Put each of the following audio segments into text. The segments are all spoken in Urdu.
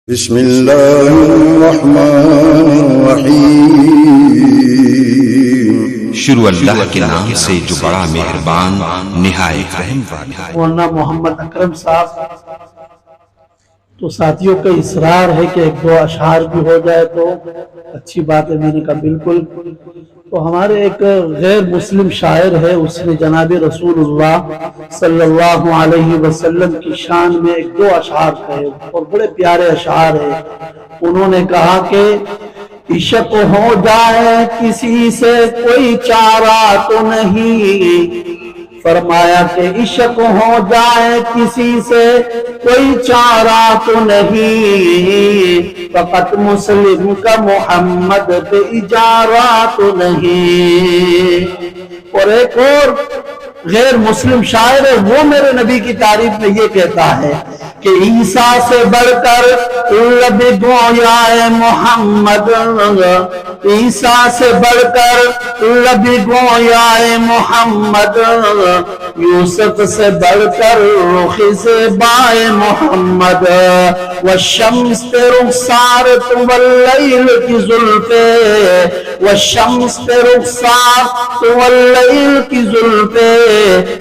بسم اللہ الرحمن الرحیم۔ شروع اللہ کے نام سے جو بڑا مہربان نہایت رحم والا ہے۔ مولانا محمد اکرم صاحب تو ساتھیوں کا اصرار ہے کہ ایک دو اشعار بھی ہو جائے تو اچھی بات ہے۔ میں نے کہا بالکل۔ تو ہمارے ایک غیر مسلم شاعر ہے، اس نے جناب رسول اللہ صلی اللہ علیہ وسلم کی شان میں ایک دو اشعار کہے اور بڑے پیارے اشعار ہیں۔ انہوں نے کہا کہ عشق ہو جائے کسی سے کوئی چارہ تو نہیں، فرمایا کہ عشق ہو جائے کسی سے کوئی چارہ تو نہیں، فقط مسلم کا محمد پہ اجارہ تو نہیں۔ اور ایک اور غیر مسلم شاعر ہے، وہ میرے نبی کی تعریف میں یہ کہتا ہے کہ عیسیٰ سے بڑھ کر لب گویا محمد، عیسیٰ سے بڑھ کر لب گویا محمد، یوسف سے بڑھ کر رخ زیبائے محمد، والشمس پہ رخسار تو واللیل کی زلفے، والشمس پہ رخسار تو واللیل کی زلفے،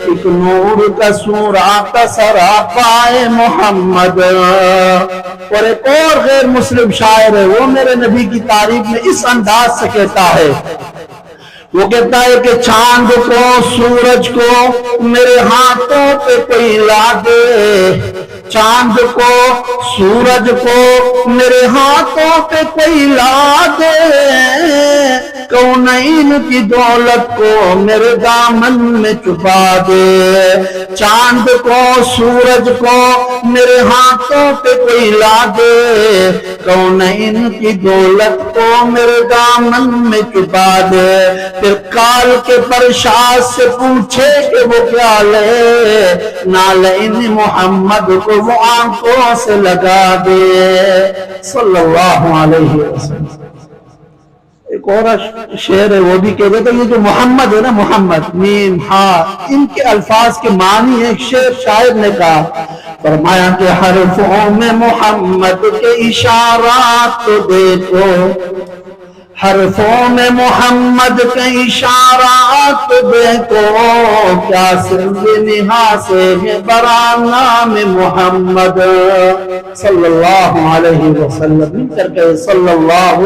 ایک نور کا سورہ کا سراپائے محمد۔ اور ایک اور غیر مسلم شاعر ہے، وہ میرے نبی کی تعریف میں اس انداز سے کہتا ہے، وہ کہتا ہے کہ چاند کو سورج کو میرے ہاتھوں پہ کوئی لا دے، چاند کو سورج کو میرے ہاتھوں پہ کوئی لا دے، کونین کی دولت کو میرے دامن میں چھپا دے، چاند کو سورج کو میرے ہاتھوں پہ کوئی لا دے، کونین کی دولت کو میرے دامن میں چھپا دے، پھر کال کے پرشاد سے پوچھے کہ وہ کیا لے، نالین محمد کو وہ آنکھوں سے لگا دے، صلی اللہ علیہ وسلم۔ ایک اور شعر ہے، وہ بھی کہہ دیتا ہے، یہ جو محمد ہے نا، محمد میم ہاں، ان کے الفاظ کے معنی ہے۔ ایک شاعر نے کہا، فرمایا کہ حرفوں میں محمد کے اشارات تو دیکھو، حرفوں میں محمد کے اشارات دیکھو، کیا سر نہا سے ہے برا نام محمد، صلی اللہ علیہ وسلم۔ مل کر کے صلی اللہ